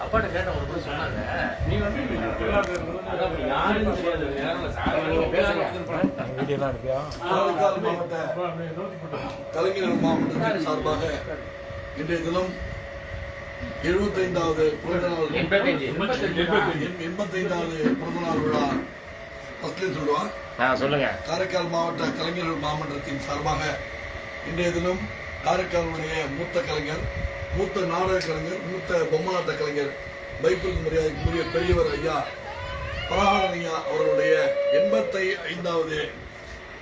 அப்பாட்ட கேட்டேன் ஒரு சொன்னாங்க நீ வந்து கலைஞர் மாவட்டத்தின் சார்பாக இன்றைய தினம் 75வது பிறந்தநாள் 85வது பிறந்தநாள் விழா சொல்லுங்க. காரைக்கால் மாவட்ட கலைஞர்கள் மாமன்றத்தின் சார்பாக இன்றைய தினம் காரைக்காலுடைய மூத்த கலைஞர், மூத்த நாடக கலைஞர், மூத்த பொம்மலாட்ட கலைஞர், பைபிள் மரியாதைக்குரிய பெரியவர் ஐயா பரகாலன் ஐயா அவர்களுடைய 85வது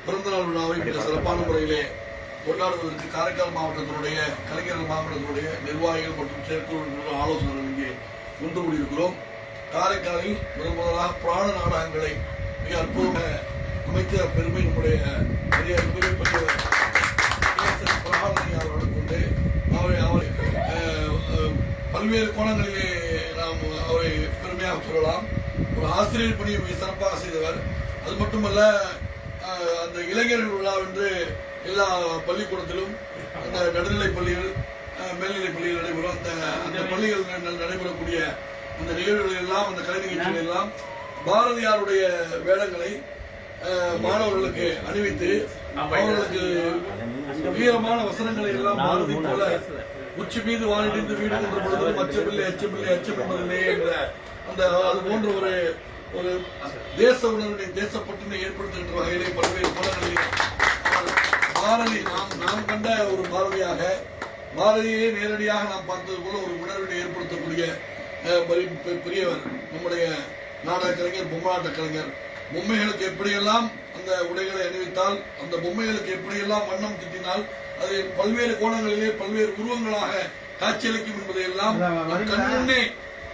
பிறந்தநாள் விழாவை மிக சிறப்பான முறையிலே கொண்டாடுவதற்கு காரைக்கால் மாவட்டத்தினுடைய கலைஞர்கள் மாவட்டத்தினுடைய நிர்வாகிகள் மற்றும் செயற்குழு ஆலோசகர்கள் இங்கே ஒன்று கூடியிருக்கிறோம். காரைக்காலில் முதலாக புராண நாடகங்களை மிக அற்புதமாக அமைத்த பெருமை நம்முடைய மரியாதைக்குரிய பெரியவர் அவர்களை கொண்டு அவரை பல்வேறு கோணங்களிலே நாம் அவரை பெருமையாக சொல்லலாம். ஒரு ஆசிரியர் பணியை மிக சிறப்பாக செய்தவர். அது மட்டுமல்ல, அந்த இளைஞர்கள் விழா என்று எல்லா பள்ளிக்கூடத்திலும் அந்த நடுநிலை பள்ளிகள், மேல்நிலை பள்ளிகள் நடைபெறும். அந்த பள்ளிகள் நடைபெறக்கூடிய அந்த நிகழ்வுகள் எல்லாம், அந்த கலை நிகழ்ச்சிகள் எல்லாம் பாரதியாருடைய வேடங்களை மாணவர்களுக்கு அணிவித்து அவர்களுக்கு வீரமான வசனங்களை எல்லாம் பாரதி போல உச்சி மீது வானிடிந்து வீடு என்ற பொழுது அச்சமில்லை அச்சமில்லை அச்சம் என்பதில்லை என்ற அந்த அது போன்ற ஒரு தேச உணர்வினை தேசப்பட்டினை ஏற்படுத்துகின்ற வகையிலே பல்வேறு கோணங்களில் பாரதி நாம் கண்ட ஒரு பாரதியாக, பாரதியை நேரடியாக நாம் பார்த்தது போல ஒரு உணர்வினை ஏற்படுத்தக்கூடிய பெரியவர் நம்முடைய நாடக கலைஞர், பொம்மலாட்ட கலைஞர். பொம்மைகளுக்கு எப்படியெல்லாம் அந்த உடைகளை அணிவித்தால், அந்த பொம்மைகளுக்கு எப்படியெல்லாம் வண்ணம் திட்டினால் அது பல்வேறு கோணங்களிலே பல்வேறு உருவங்களாக காட்சியளிக்கும் என்பதையெல்லாம் கண்முன்னே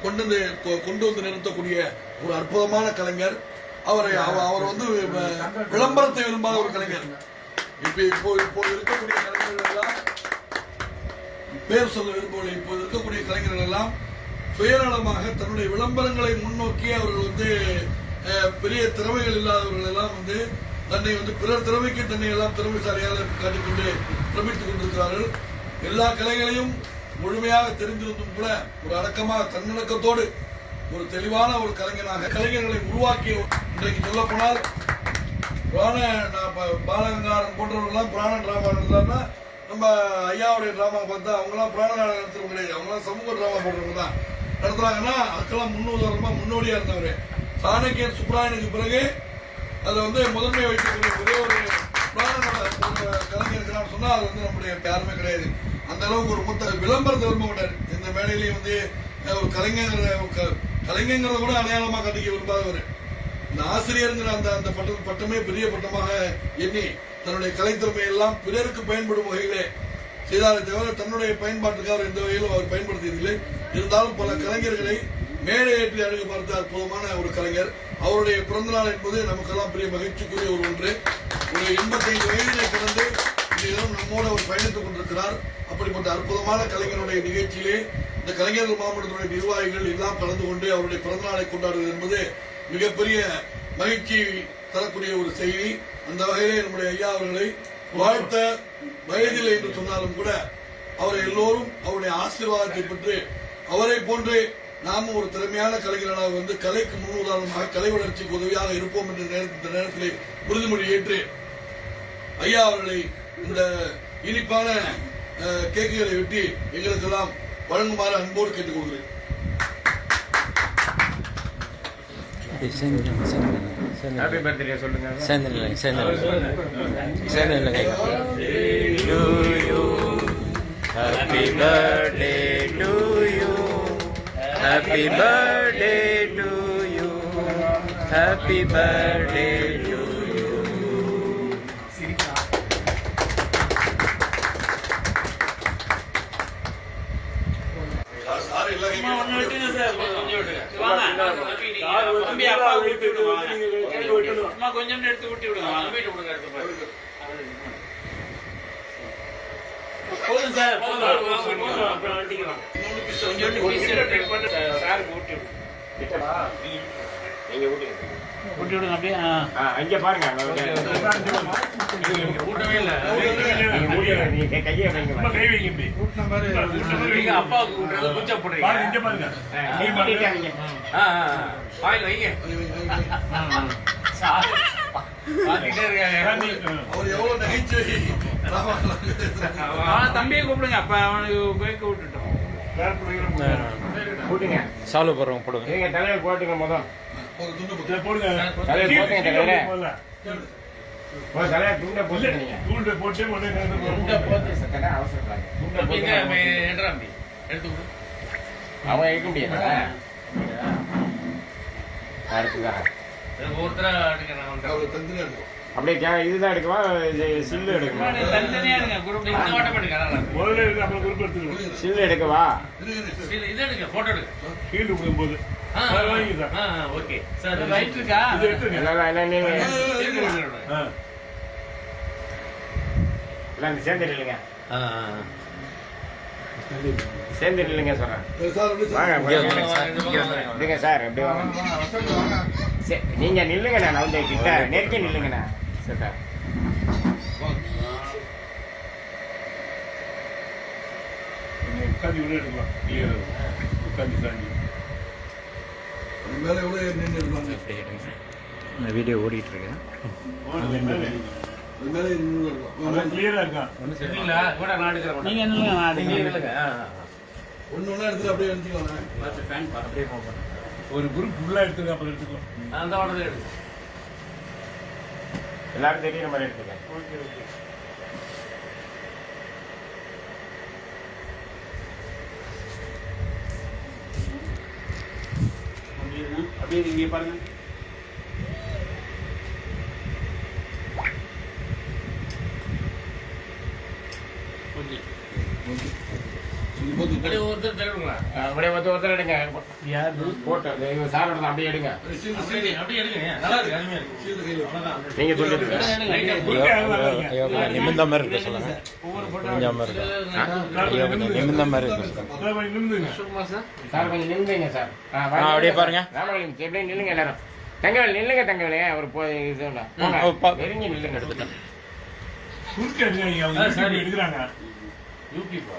கொண்டு வந்து நிறுத்தக்கூடிய ஒரு அற்புதமான கலைஞர். அவர் வந்து விளம்பரத்தை விரும்பாத ஒரு கலைஞர். இப்போ இருக்கக்கூடிய கலைஞர்கள் எல்லாம் பேர் சொல்ல விரும்பவில்லை. இப்போ இருக்கக்கூடிய கலைஞர்கள் எல்லாம் சுயநலமாக தன்னுடைய விளம்பரங்களை முன்னோக்கி அவர்கள் வந்து பெரிய திறமைகள் இல்லாதவர்கள் எல்லாம் வந்து தன்னை வந்து பிறர் திறமைக்கு தன்னை எல்லாம் திறமைசாலியாக காட்டிக்கொண்டு பிரமித்துக் கொண்டிருக்கிறார்கள். எல்லா கலைகளையும் முழுமையாக தெரிந்திருந்தும் கூட ஒரு அடக்கமாக தன்னடக்கத்தோடு ஒரு தெளிவான ஒரு கலைஞனாக கலைஞர்களை உருவாக்கி இன்றைக்கு சொல்ல போனால் பாலகங்காரன் போன்றவர்கள்லாம் புராண டிராமா நடந்தாருன்னா நம்ம ஐயாவுடைய டிராமா பார்த்தா அவங்களாம் புராண நாடகம் நடத்துறவங்க கிடையாது. அவங்களாம் சமூக டிராமா போடுறவங்க தான் நடத்துறாங்கன்னா அதுக்கெல்லாம் முன்னுதாரணமா முன்னோடியா இருந்தவர் சாணக்கியன் சுப்ராயனுக்கு பிறகு அதுல வந்து முதன்மை வைக்கக்கூடிய ஒரே ஒரு கலைஞர் சொன்னா அது வந்து நம்முடைய யாருமே கிடையாது. அந்த அளவுக்கு ஒரு மூத்த விளம்பரத்தை விரும்ப மாட்டார். இந்த மேடையிலேயே வந்து ஒரு கலைஞங்கிறத கூட அடையாளமா கட்டிக்க விரும்பாதவர். இந்த ஆசிரியருங்கிற அந்த பட்டமே பெரிய பட்டமாக எண்ணி தன்னுடைய கலைத்திறமை எல்லாம் பிறருக்கு பயன்படும் வகையிலே செய்தாரை தவிர தன்னுடைய பயன்பாட்டுக்கு அவர் எந்த வகையிலும் அவர் பயன்படுத்தியதில்லை. இருந்தாலும் பல கலைஞர்களை மேடை ஏற்றி அழகு பார்த்த அற்புதமான ஒரு கலைஞர். அவருடைய பிறந்த நாள் என்பது நமக்கெல்லாம் பெரிய மகிழ்ச்சிக்குரிய ஒரு ஒன்று. ஒரு 85 வயதிலே கடந்து இன்றைய நம்மோட அவர் பயணித்துக் கொண்டிருக்கிறார். அப்படிப்பட்ட அற்புதமான கலைஞருடைய நிகழ்ச்சியிலே இந்த கலைஞர்கள் மாவட்டத்துடைய நிர்வாகிகள் எல்லாம் கலந்து கொண்டு அவருடைய பிறந்த நாளை கொண்டாடுவது என்பது மிகப்பெரிய மகிழ்ச்சி தரக்கூடிய ஒரு செய்தி. அந்த வகையிலே நம்முடைய ஐயா அவர்களை வாழ்த்த வயதில்லை என்று சொன்னாலும் கூட அவரை எல்லோரும் அவருடைய ஆசீர்வாதத்தை பெற்று அவரை போன்று நாமும் ஒரு திறமையான கலைஞராக வந்து கலைக்கு முன்னுதாரணமாக கலை வளர்ச்சிக்கு உதவியாக இருப்போம் என்ற இந்த நேரத்தில் உறுதிமொழி ஏற்று ஐயா அவர்களை இந்த இனிப்பான கேக்குகளை வெட்டி எங்களுக்கெல்லாம் வழங்குமாறு அன்போடு கேட்டுக்கொள்கிறேன். ஹாப்பி பர்த்டே சொல்லுங்க. Happy birthday to you. Happy birthday to you. Happy birthday to you. கொஞ்சம் எடுத்து ஊட்டி விடுங்க. போதும் சார், அப்புறம் வண்டிக்கலாம். நீங்க ஊட்டி ஊட்டி விடுங்க அப்படியே. அங்க பாருங்க அங்க கூட்டவே இல்ல. நீங்க ஊட்டி நீங்க கையை வைங்க கை வைங்க இப்படி. நீங்க அப்பாவுக்கு கூட்டுறது பூச்சா போடுறீங்க. பாருங்க இங்க பாருங்க. வாயில் வைங்க. பாத்துட்டே இருக்காங்க. அவர் எவ்வளவு நகைச்சுவை தம்பியை கூப்பிடுங்க. அப்ப அவனுக்கு பேக்க விட்டுட்டோம். கூட்டுங்க சால்வ் போடுறோம் போடுங்க. நீங்க தலைவர் போட்டுங்க முதல் ஒரு துண்டு போடுங்க. தலைவர் போட்டுங்க தலைவரே. முதல்ல. தலைவர் துண்டை போட்டுங்க. தூண்டை போட்டு உடனே துண்டை போட்டு சக்கரை அவசரப்படாங்க. துண்டை போட்டு எடுத்து கொடு. அவன் இருக்க முடியாது அடுத்துதான் ஒவ்வொருத்தரா எடுக்கிறேன். அவர் தந்திரா இருக்கும் அப்படியே இதுதான் எடுக்கவா சில்லு எடுக்கவா தனித்தனியா எடுங்க. குரூப் இந்த வாட்டம் எடுக்க. முதல்ல எடுங்க. அப்புறம் குரூப் எடுத்துக்கலாம். சில்லு எடுக்கவா இது எடுங்க. போட்டோ எடுங்க. ஃபீல்டு விடும்போது வாங்கி சார். Okay sir. ரைட் இருக்கா? இது எடுத்துங்க. எல்லாம் நீங்க ஆ. எல்லாம் சேர்ந்து இல்லைங்க சேர்ந்து இல்லைங்க சொல்றேன் சார் அப்படி வாங்க இல்லைங்க சார் எப்படி வாங்க நீங்க நில்லுங்கண்ணா நான் வந்து கிட்ட நெருக்கி நில்லுங்கண்ணா சரி சார் உட்காந்து விட எடுக்கலாம். கிளியர் உட்காந்து தாண்டி. மேலே எவ்வளோ நின்று இருப்பாங்க இந்த வீடியோ ஓடிட்டு இருக்கு. அது மேலே நின்று இருக்கலாம் கிளியரா இருக்கான். சரிங்களா? கூட நான் எடுக்கிறேன். நீங்க என்னங்க நீங்க இல்லைங்க. ஒன்று ஒன்றா எடுத்துட்டு அப்படியே எடுத்துக்கலாம் அப்படியே போகிறேன். ஒரு குரூப் ஃபுல்லா எடுத்துக்க அப்புறம் எடுத்துக்கலாம். அந்த வாட்டத்தை எடுங்க. எல்லாரும் தெரியுற மாதிரி எடுத்துக்க அப்படியே நீங்க பாருங்க. அப்படியே ஒவ்வொருத்தர் தருவீங்களா? அப்படியே ஒருத்தர் எடுங்க போட்டோ சாரோட அப்படியே எடுங்க அப்படியே எடுங்க. நல்லா இருக்கு. அருமையா இருக்கு. அவ்வளவுதான். நீங்க சொல்லிடுங்க நிமிந்த மாதிரி இருக்கு சொல்லுங்க. கொஞ்சம் மாதிரி இருக்கு. நிமிந்த மாதிரி இருக்கு. நிமிந்துங்க. சார் கொஞ்சம் நில்லுங்க சார் அப்படியே பாருங்க. ராமலிங்கம் எப்படியே நில்லுங்க எல்லாரும் தங்கவேல் நில்லுங்க தங்கவேலே அவர் இது நெருங்கி நில்லுங்க எடுத்துட்டேன் குறுக்க எடுங்க. அவங்க சரி எடுக்கிறாங்க. யூடியூபா?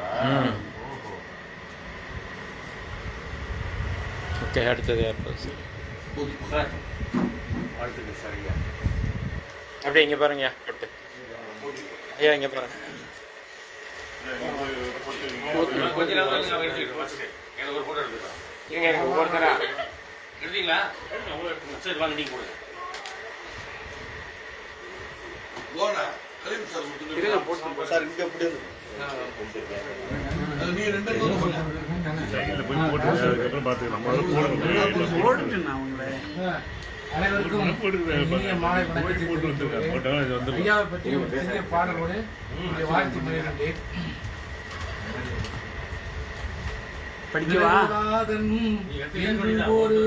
ஓகே அடுத்தது யார் சார் வாழ்த்துக்கள் சார். ஐயா அப்படியே இங்கே பாருங்க போட்டு ஐயா இங்கே பாருங்க. கொஞ்ச நேரம் எடுத்துக்கிட்டு எனக்கு ஒரு போட்டோ எடுத்துக்கலாம். இருங்க இருங்க ஒவ்வொருத்தரா எடுத்தீங்களா? சரி வாங்க நீங்க கொடுங்க. போனா கரீம் சார் மட்டும் சார் இங்கே எப்படி நீ ரெண்டு பேரும் அதுக்கப்புறம் பார்த்துக்கலாம். அனைவருக்கும் இனிய மாலை வணக்கம். ஐயாவை பற்றி ஒரு சிறிய பாடலோடு உங்களை வாழ்த்து முயன்றேன். படிக்கவாதன் என்று ஒரு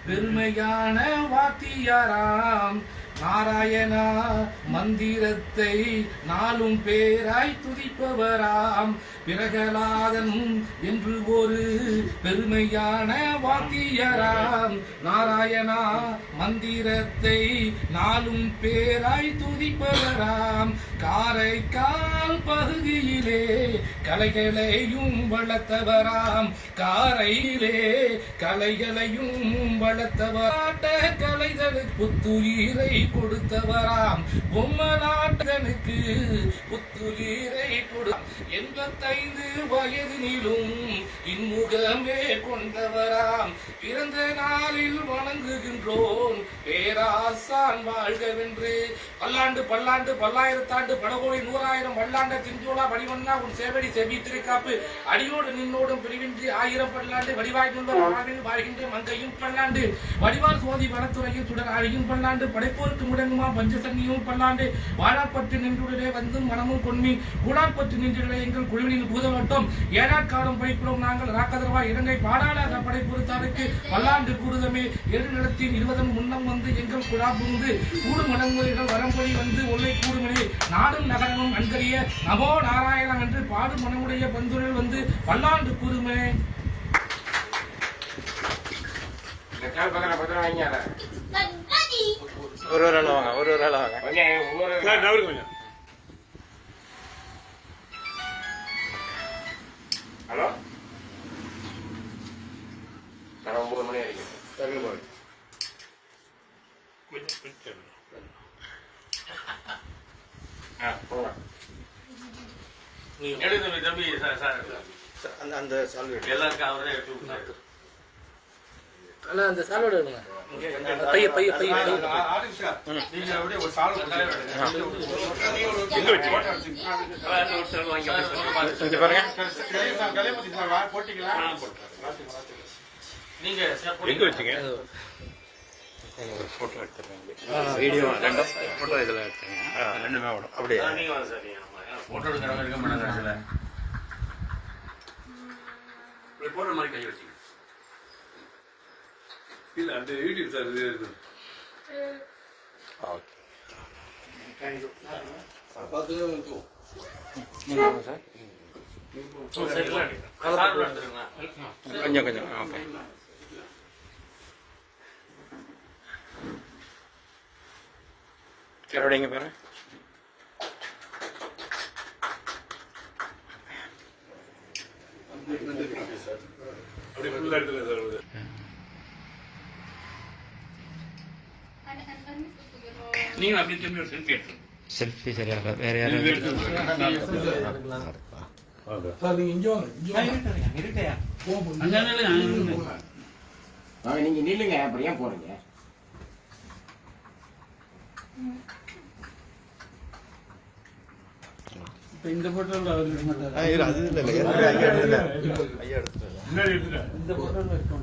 பெருமையான வாத்தியாராம் நாராயணா மந்திரத்தை நாளும் பேராய் துதிப்பவராம் பிரகலாதன் என்று ஒரு பெருமையான வாத்தியராம் நாராயணா மந்திரத்தை நாளும் பேராய் துதிப்பவராம் காரைக்கால் பகுதியிலே கலைகளையும் வளர்த்தவராம் காரையிலே கலைகளையும் வளர்த்தவராட்ட கலைகளுக்கு புத்துயிரை கொடுத்தவராம் பொம்மலாட்டனுக்கு புத்துயிரை கொடு 85 வயதினிலும் இன்முகமே கொண்டவராம் பிறந்த நாளில் வணங்குகின்றோம் பேராசான் வாழ்கவென்று பல்லாண்டு பல்லாண்டு பல்லாயிரத்தாண்டு படகோடி 100,000 வல்லாண்ட திஞ்சோலா வடிவண்ணா உன் சேவடி செவி திருக்காப்பு அடியோடு நின்னோடும் பிரிவின்றி 1000 பல்லாண்டு வடிவாய் வாழ்வில் வாழ்கின்ற மங்கையும் பல்லாண்டு வடிவால் சோதி வனத்துறையில் சுடர் அழியும் பல்லாண்டு படைப்போருக்கு முடங்குமா பஞ்சசன்னியும் பல்லாண்டு வாழாப்பட்டு நின்றுடனே வந்து மனமும் கொன்மீன் கூடாப்பட்டு நின்றுடனே எங்கள் குழுவினில் பூதவட்டம் ஏழாட்காலம் படைக்கிறோம் நாங்கள் ராக்கதர்வா இலங்கை பாடாள படைப்பொருத்தாருக்கு பல்லாண்டு கூறுதமே எரு நிலத்தின் 20 முன்னம் வந்து எங்கள் குழா புகுந்து கூடு மடங்குறைகள் வரம்பொழி வந்து ஒல்லை கூடுமணி நாடும் நகரமும் அன்கரிய நமோ நாராயணம் என்று பாடு மனமுடைய பந்துரில் வந்து பல்லாண்டு கூறுமே. சார் பத்திரம் வாங்க ஒரு ஆள் வாங்க ஒரு ஆள் வாங்க கொஞ்சம் ஒவ்வொரு சார் நவரு கொஞ்சம். ஹலோ சார் 9 மணி வரைக்கும் கொஞ்சம் போங்க. நீங்க எடுத்து தம்பி சார் சார் அந்த அந்த சால்வை எல்லாருக்கும் அவரே எடுத்து விட்டாரு. அண்ணா அந்த சாலோட எடுங்க பைய பைய பைய நீங்க அப்படியே ஒரு சாலை எங்க வச்சு இங்க பாருங்க நீங்க எங்க வச்சுங்க ஒரு ஃபோட்டோ எடுத்துருக்கேன் வீடியோ ரெண்டும் ஃபோட்டோ இதில் எடுத்துங்க ரெண்டுமே வரும் அப்படியே நீங்க வாங்க சார் நீங்க போட்டோ எடுக்கிறவங்க இருக்க மாட்டாங்க கடைசியில. இப்படி போடுற மாதிரி கை வச்சுங்க. இல்ல அந்த யூடியூப் சார் இது இருக்கு. ஓகே பார்த்துட்டு இருக்கும். சார் சார் எடுத்துருங்களா? கொஞ்சம் கொஞ்சம் ஓகே மறுபடியும் இங்கே பாருங்க அப்படி ஃபுல்லா எடுத்துங்க சார் இது. நீங்க அப்படி திரும்பி ஒரு செல்ஃபி எடுத்துருங்க. செல்ஃபி சரியாக வேற யாரும் சார் நீங்க இங்க வாங்க இங்க வாங்க நீங்க நில்லுங்க அப்புறம் ஏன் போறீங்க இந்த போட்டோல அவர் இருக்க மாட்டாரு அது இல்லை ஐயா எடுத்துல ஐயா எடுத்துல முன்னாடி எடுத்துட்டேன். இந்த போட்டோல இருக்கும்